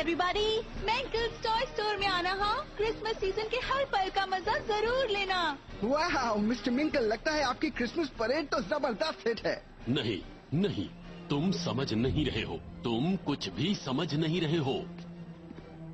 Everybody, मैं uncles toy store में आना हूँ। क्रिसमस सीजन के हर पल का मजा जरूर लेना। वाह मिस्टर मिंकल, लगता है आपकी क्रिसमस परेड तो जबरदस्त हिट है। नहीं नहीं, तुम समझ नहीं रहे हो, तुम कुछ भी समझ नहीं रहे हो।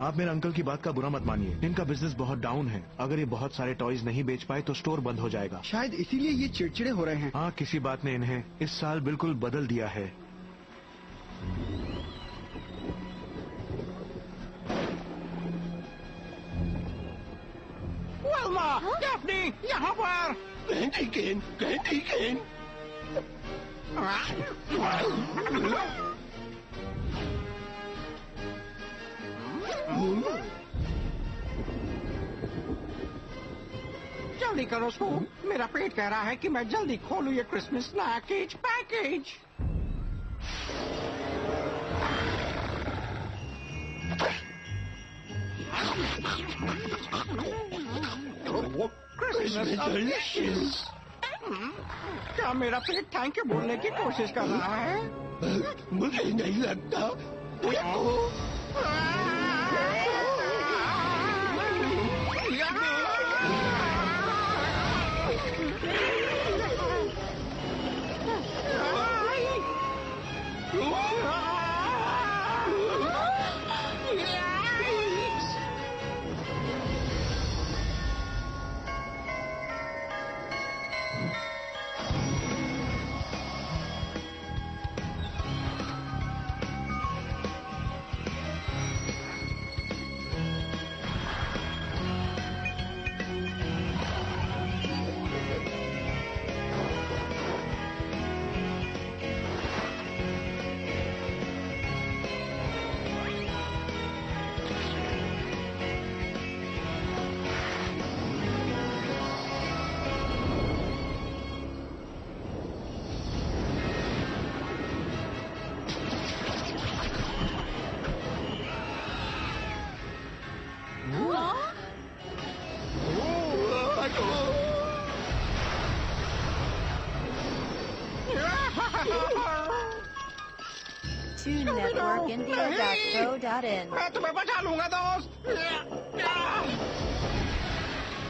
आप मेरे अंकल की बात का बुरा मत मानिए, इनका बिजनेस बहुत डाउन है। अगर ये बहुत सारे टॉयज नहीं बेच पाए तो स्टोर बंद हो जाएगा। शायद इसीलिए ये चिड़चिड़े हो रहे हैं। हाँ, किसी बात ने इन्हें इस साल बिल्कुल बदल दिया है। वेल्मा, डैफ्नी, यहाँ पर। कैंडी केन, कैंडी केन। जल्दी करो स्कूल, मेरा पेट कह रहा है कि मैं जल्दी खोलूं ये क्रिसमस स्नैकेज पैकेज। डिलीशियस। क्या मेरा पेट थैंक यू बोलने की कोशिश कर रहा है? मुझे नहीं लगता। देखो। TuneNetworkIndia.co.in। मैं तुम्हें बचा लूंगा दोस्त।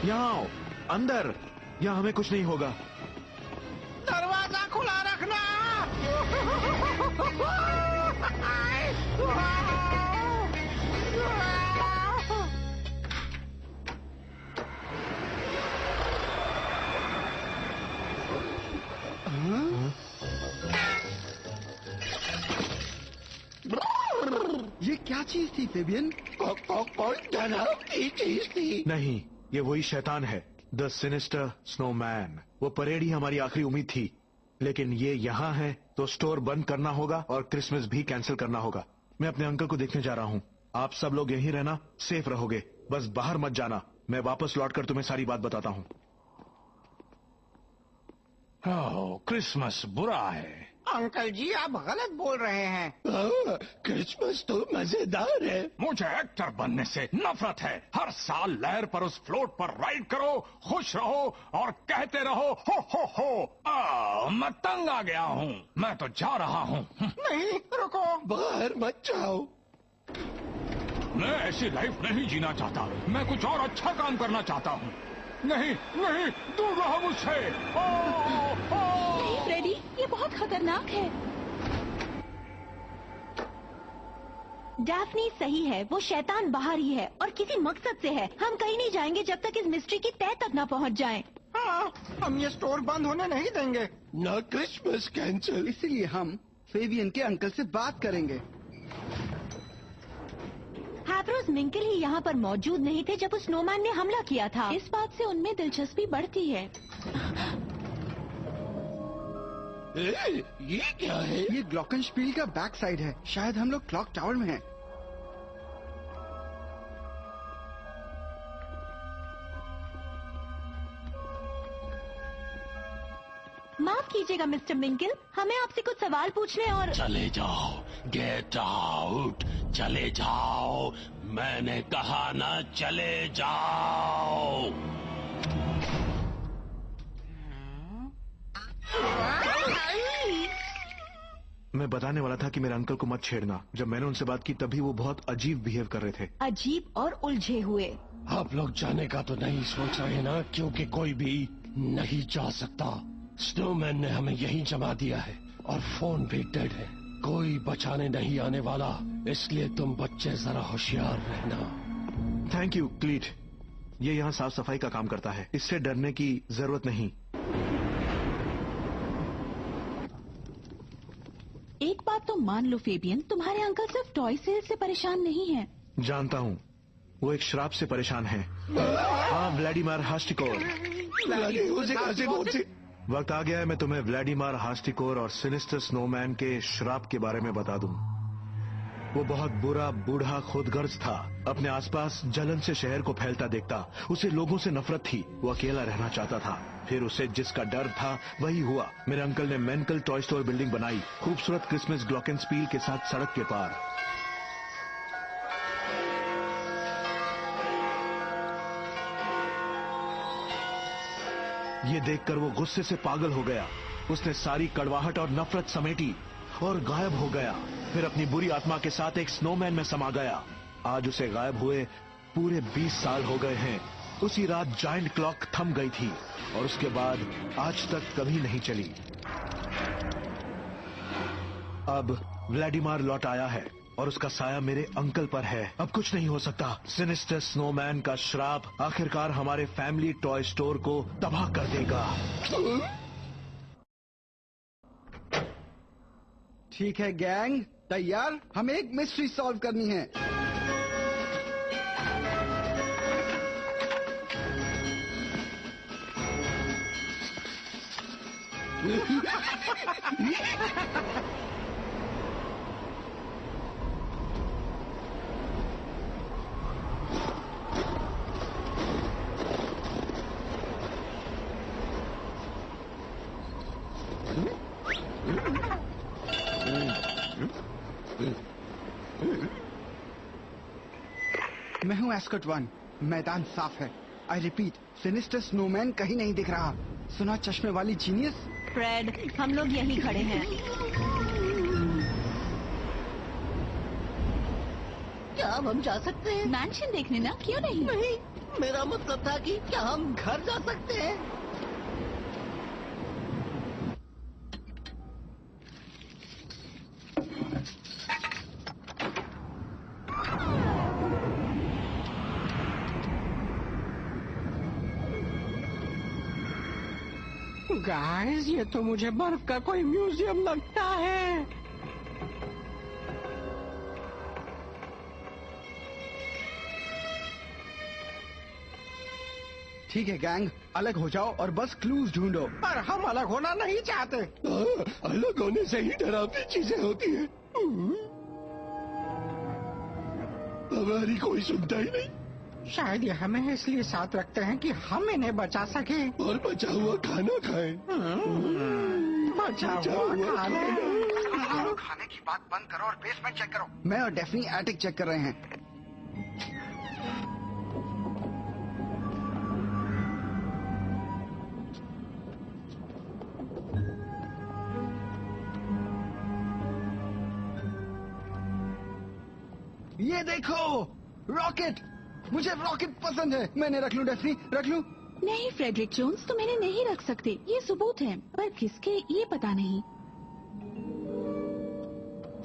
यहाँ आओ, अंदर। यहाँ हमें कुछ नहीं होगा। दरवाजा खुला रखना। ये क्या चीज थी फेबियन? कौन डरावनी चीज थी? नहीं, ये वही शैतान है, द सिनिस्टर स्नोमैन। वो परेड ही हमारी आखिरी उम्मीद थी, लेकिन ये यहाँ है तो स्टोर बंद करना होगा और क्रिसमस भी कैंसिल करना होगा। मैं अपने अंकल को देखने जा रहा हूँ। आप सब लोग यहीं रहना, सेफ रहोगे। बस बाहर मत जाना। मैं वापस लौटकर तुम्हें सारी बात बताता हूँ। ओह, क्रिसमस बुरा है। अंकल जी, आप गलत बोल रहे हैं। क्रिसमस तो मजेदार है। मुझे एक्टर बनने से नफरत है। हर साल लहर पर उस फ्लोट पर राइड करो, खुश रहो और कहते रहो हो। मैं तंग आ गया हूँ, मैं तो जा रहा हूँ। नहीं, रुको। बाहर मत जाओ। मैं ऐसी लाइफ नहीं जीना चाहता। मैं कुछ और अच्छा काम करना चाहता हूँ। नहीं नहीं, दूर रहो मुझसे। नहीं फ्रेडी, ये बहुत खतरनाक है। डैफ्नी सही है, वो शैतान बाहर ही है और किसी मकसद से है। हम कहीं नहीं जाएंगे जब तक इस मिस्ट्री की तह तक न पहुंच जाएं। हाँ, हम ये स्टोर बंद होने नहीं देंगे। ना क्रिसमस कैंसिल। इसीलिए हम फेबियन के अंकल से बात करेंगे। हैप्रोस मिंकल ही यहाँ पर मौजूद नहीं थे जब उस स्नोमैन ने हमला किया था। इस बात से उनमें दिलचस्पी बढ़ती है। ये क्या है? ये ग्लॉकनस्पील का बैक साइड है। शायद हम लोग क्लॉक टावर में हैं। माफ कीजिएगा मिस्टर मिंकल, हमें आपसे कुछ सवाल पूछने और... चले जाओ, गेट आउट, चले जाओ। मैंने कहा ना, चले जाओ। मैं बताने वाला था कि मेरे अंकल को मत छेड़ना। जब मैंने उनसे बात की तभी वो बहुत अजीब बिहेव कर रहे थे। अजीब और उलझे हुए। आप लोग जाने का तो नहीं सोच रहे ना, क्योंकि कोई भी नहीं जा सकता। स्नोमैन ने हमें यहीं जमा दिया है और फोन भी डेड है। कोई बचाने नहीं आने वाला, इसलिए तुम बच्चे जरा होशियार रहना। Thank you क्लीट। ये यहाँ साफ सफाई का काम करता है, इससे डरने की जरूरत नहीं। एक बात तो मान लो फेबियन, तुम्हारे अंकल सिर्फ टॉय सेल से परेशान नहीं हैं। जानता हूँ, वो एक श्राप से परेशान है। हाँ, व्लादिमीर हास्टिकोर। वक्त आ गया है मैं तुम्हें व्लादिमीर हास्टिकोर और सिनिस्टर स्नोमैन के श्राप के बारे में बता दूं। वो बहुत बुरा बूढ़ा खुदगर्ज था। अपने आसपास जलन से शहर को फैलता देखता उसे लोगों से नफरत थी। वो अकेला रहना चाहता था। फिर उसे जिसका डर था वही हुआ। मेरे अंकल ने मेंकल टॉय स्टोर बिल्डिंग बनाई, खूबसूरत क्रिसमस ग्लॉकेनस्पील के साथ सड़क के पार। ये देखकर वो गुस्से से पागल हो गया। उसने सारी कड़वाहट और नफरत समेटी और गायब हो गया। फिर अपनी बुरी आत्मा के साथ एक स्नोमैन में समा गया। आज उसे गायब हुए पूरे 20 साल हो गए हैं। उसी रात जायंट क्लॉक थम गई थी और उसके बाद आज तक कभी नहीं चली। अब व्लादिमीर लौट आया है और उसका साया मेरे अंकल पर है। अब कुछ नहीं हो सकता। सिनिस्टर स्नोमैन का श्राप आखिरकार हमारे फैमिली टॉय स्टोर को तबाह कर देगा। ठीक है गैंग, तैयार? हमें एक मिस्ट्री सॉल्व करनी है। मैं हूँ एस्कॉट 1। मैदान साफ है। आई रिपीट, सिनिस्टर स्नोमैन कहीं नहीं दिख रहा। सुना चश्मे वाली जीनियस? फ्रेड, हम लोग यहीं खड़े हैं। क्या हम जा सकते हैं? मैंशन देखने ना, क्यों नहीं? नहीं, मेरा मतलब था कि क्या हम घर जा सकते हैं? गाइस, ये तो मुझे बर्फ का कोई म्यूजियम लगता है। ठीक है गैंग, अलग हो जाओ और बस क्लूज ढूंढो। पर हम अलग होना नहीं चाहते। अलग होने से ही डरावनी चीजें होती हैं। हमारी कोई सुनता ही नहीं। शायद ये हमें इसलिए साथ रखते हैं कि हम इन्हें बचा सके और बचा हुआ खाना खाएं। बचा हुआ खाना। खाने की बात बंद करो और बेसमेंट चेक करो। मैं और डेफनी एटिक चेक कर रहे हैं। ये देखो, रॉकेट। मुझे रॉकेट पसंद है। मैंने रख लूं डेफनी, रख लूं? नहीं फ्रेडरिक जोन्स, तुम इन्हें नहीं रख सकते। ये सबूत है, पर किसके ये पता नहीं।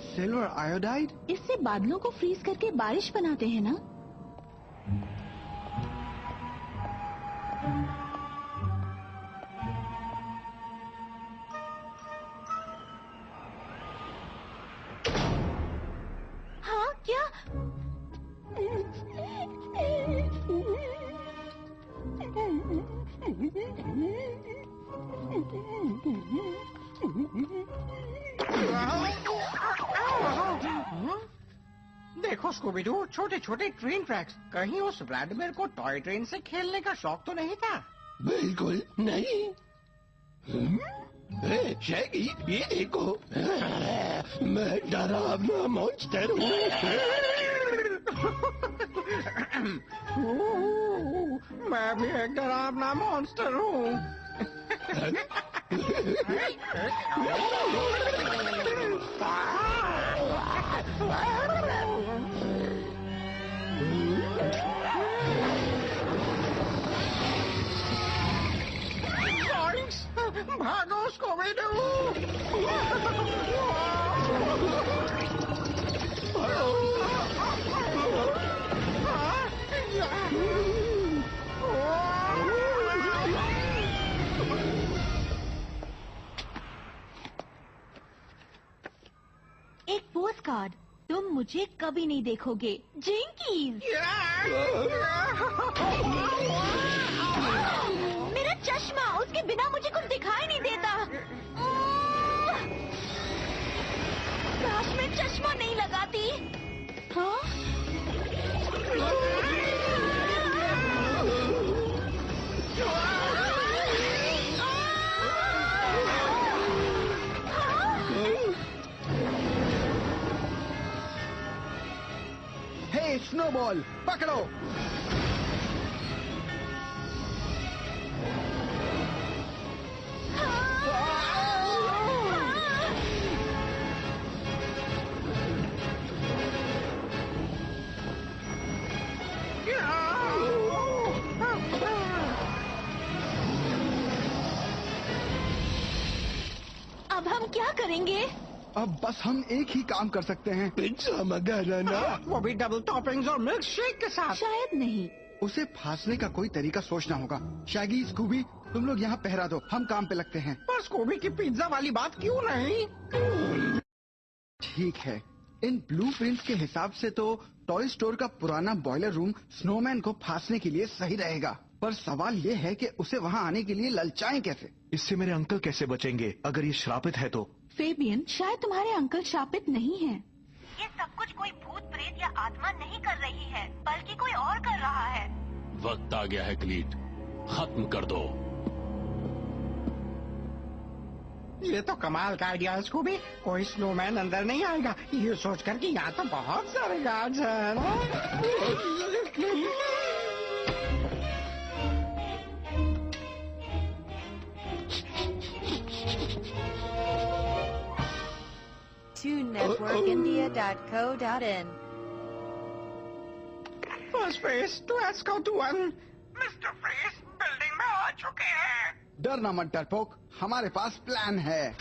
Silver iodide? इससे बादलों को फ्रीज करके बारिश बनाते हैं ना? हाँ, क्या? देखो स्कूबी-डू, छोटे छोटे ट्रेन ट्रैक्स। कहीं उस व्लादिमीर को टॉय ट्रेन से खेलने का शौक तो नहीं था? बिल्कुल नहीं। शैगी, ये देखो, मैं डरावना मॉन्स्टर हूँ। मैं भी एक डरावना मॉन्स्टर हूँ। भागो स्कूबी-डू! एक पोस्ट कार्ड। तुम मुझे कभी नहीं देखोगे, जिंकीज। मेरा चश्मा, उसके बिना मुझे कुछ दिखाई नहीं देता। काश मैं चश्मा नहीं लगाती। हाँ? हे स्नोबॉल, पकड़ो। अब हम क्या करेंगे? अब बस हम एक ही काम कर सकते हैं। पिज्जा मंगाना। वो भी डबल टॉपिंग्स और मिल्क शेक के साथ। शायद नहीं। उसे फांसने का कोई तरीका सोचना होगा। शैगी, स्कूबी, तुम लोग यहाँ पहरा दो, हम काम पे लगते हैं। पर स्कूबी की पिज्जा वाली बात क्यों नहीं? ठीक है, इन ब्लूप्रिंट्स के हिसाब से तो टॉय स्टोर का पुराना बॉयलर रूम स्नोमैन को फांसने के लिए सही रहेगा। पर सवाल ये है कि उसे वहाँ आने के लिए ललचाएं कैसे? इससे मेरे अंकल कैसे बचेंगे अगर ये श्रापित है तो? फेबियन, शायद तुम्हारे अंकल शापित नहीं हैं। ये सब कुछ कोई भूत प्रेत या आत्मा नहीं कर रही है, बल्कि कोई और कर रहा है। वक्त आ गया है क्लीट, खत्म कर दो। ये तो कमाल का आइडिया है स्कूबी। कोई स्नोमैन अंदर नहीं आएगा, ये सोचकर कि यहाँ तो बहुत सारे गार्ड्स हैं ना? TuneNetworkIndia.co.in first face to escort 1। Mister Freeze building में आ चुके हैं। डरना मत डरपोक, हमारे पास प्लान है।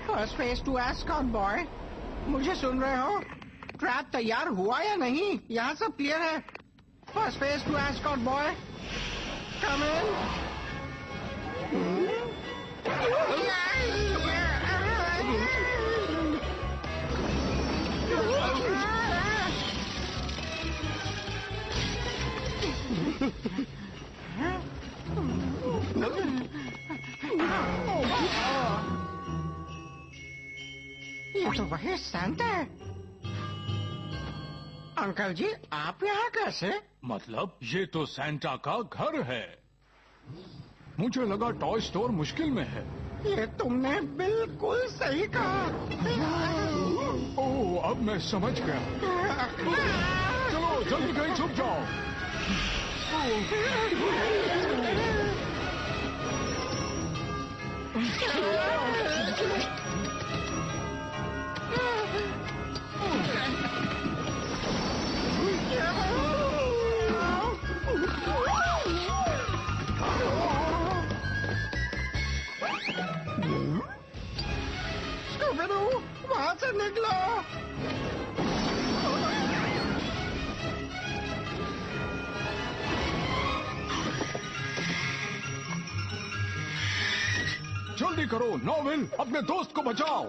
First face to escort boy, मुझे सुन रहे हो? ट्रैप तैयार हुआ या नहीं? यहाँ सब क्लियर है। First face to escort boy, come in. ये तो वही सैंटा है। अंकल जी, आप यहाँ कैसे? मतलब ये तो सैंटा का घर है। मुझे लगा टॉय स्टोर मुश्किल में है। ये तुमने बिल्कुल सही कहा। ओह, अब मैं समझ गया। चलो जल्दी कहीं छुप जाओ। स्कूबी-डू, वहाँ से निकलो। जल्दी करो नॉविल, अपने दोस्त को बचाओ।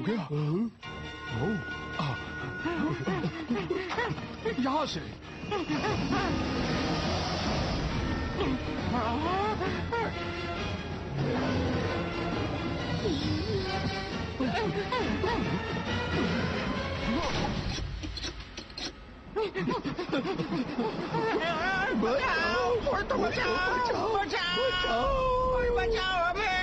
गया? यहाँ से बचाओ, कोई तो बचाओ, बचाओ, कोई बचाओ हमें।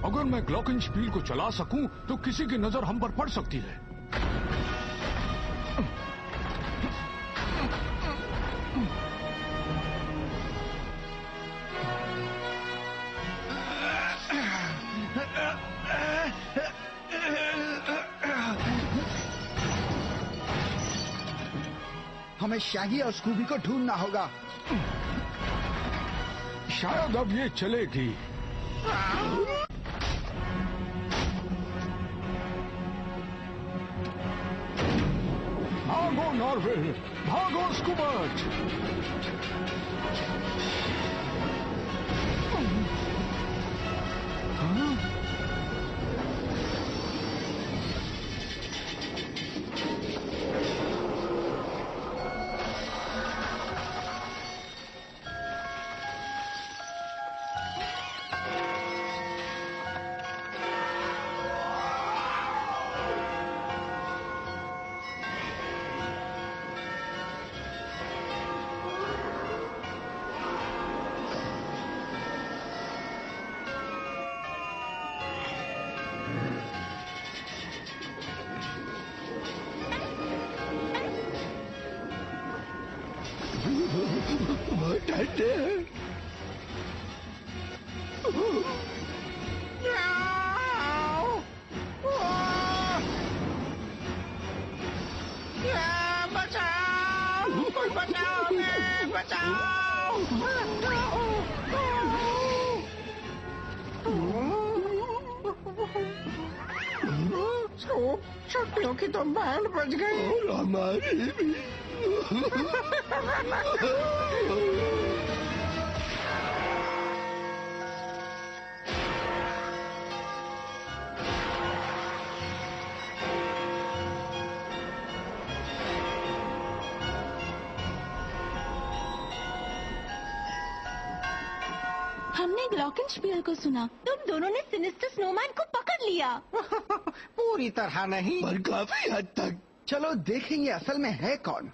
अगर मैं ग्लॉकिंगस्पील को चला सकूं तो किसी की नजर हम पर पड़ सकती है। हमें शैगी और स्कूबी को ढूंढना होगा। शायद अब ये चलेगी। भागो नॉर्वे, भागो स्कूबर्ट। बचाओ, कोई बचाओ हमें, बचाओ। छुट्टियों की तो बैंड बज गई। और हमारी भी। हमने ग्लॉकिंगस्पील को सुना। तुम दोनों ने सिनिस्टर स्नोमैन को पकड़ लिया। पूरी तरह नहीं, पर काफी हद तक। चलो देखेंगे असल में है कौन।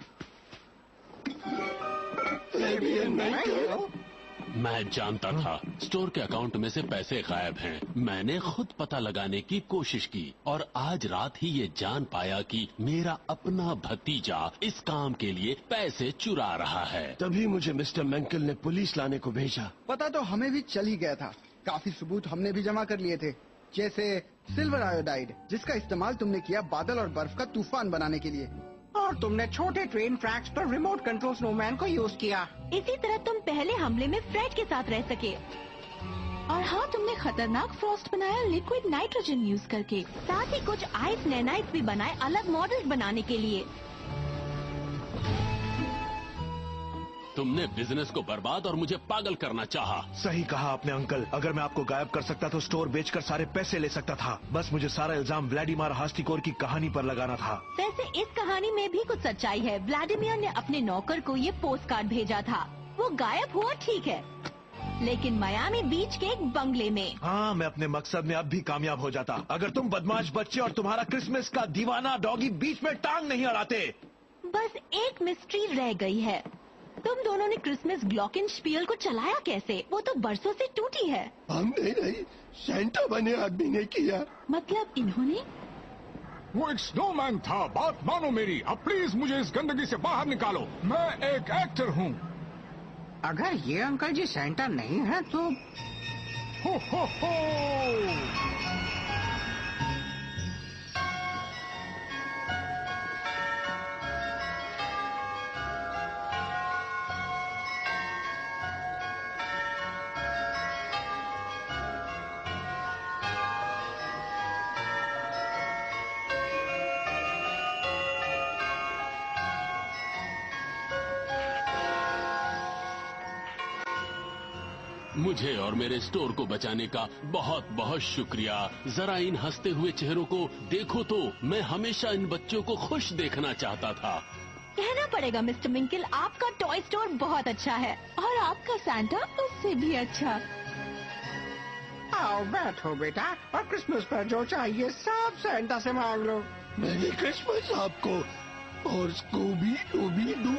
मैं जानता था स्टोर के अकाउंट में से पैसे गायब हैं। मैंने खुद पता लगाने की कोशिश की और आज रात ही ये जान पाया कि मेरा अपना भतीजा इस काम के लिए पैसे चुरा रहा है। तभी मुझे मिस्टर मैंकल ने पुलिस लाने को भेजा। पता तो हमें भी चल ही गया था। काफी सबूत हमने भी जमा कर लिए थे, जैसे सिल्वर आयोडाइड, जिसका इस्तेमाल तुमने किया बादल और बर्फ का तूफान बनाने के लिए। और तुमने छोटे ट्रेन ट्रैक्स पर रिमोट कंट्रोल स्नोमैन को यूज किया। इसी तरह तुम पहले हमले में फ्रेड के साथ रह सके। और हाँ, तुमने खतरनाक फ्रॉस्ट बनाया लिक्विड नाइट्रोजन यूज करके। साथ ही कुछ आइस नैनाइट्स भी बनाए अलग मॉडल्स बनाने के लिए। तुमने बिजनेस को बर्बाद और मुझे पागल करना चाहा। सही कहा आपने अंकल। अगर मैं आपको गायब कर सकता तो स्टोर बेचकर सारे पैसे ले सकता था। बस मुझे सारा इल्जाम व्लादिमीर हास्तिकोर की कहानी पर लगाना था। वैसे इस कहानी में भी कुछ सच्चाई है। व्लादिमीर ने अपने नौकर को ये पोस्ट कार्ड भेजा था। वो गायब हुआ ठीक है, लेकिन मायामी बीच के एक बंगले में। हाँ, मैं अपने मकसद में अब भी कामयाब हो जाता अगर तुम बदमाश बच्चे और तुम्हारा क्रिसमस का दीवाना डॉगी बीच में टांग नहीं अड़ाते। बस एक मिस्ट्री रह गई है। तुम दोनों ने क्रिसमस ग्लॉकिंगस्पील को चलाया कैसे? वो तो बरसों से टूटी है। हमने नहीं, सेंटा बने आदमी ने किया। मतलब इन्होंने? वो एक स्नोमैन था। बात मानो मेरी। अब प्लीज मुझे इस गंदगी से बाहर निकालो। मैं एक एक्टर हूँ। अगर ये अंकल जी सेंटा नहीं है तो हो। मुझे और मेरे स्टोर को बचाने का बहुत बहुत शुक्रिया। जरा इन हंसते हुए चेहरों को देखो तो, मैं हमेशा इन बच्चों को खुश देखना चाहता था। कहना पड़ेगा मिस्टर मिंकल, आपका टॉय स्टोर बहुत अच्छा है और आपका सैंटा उससे भी अच्छा। आओ बैठो बेटा, और क्रिसमस पर जो चाहिए सब सैंटा से मांग लो। मेरी क्रिसमस आपको और स्कूबी डूबी डू।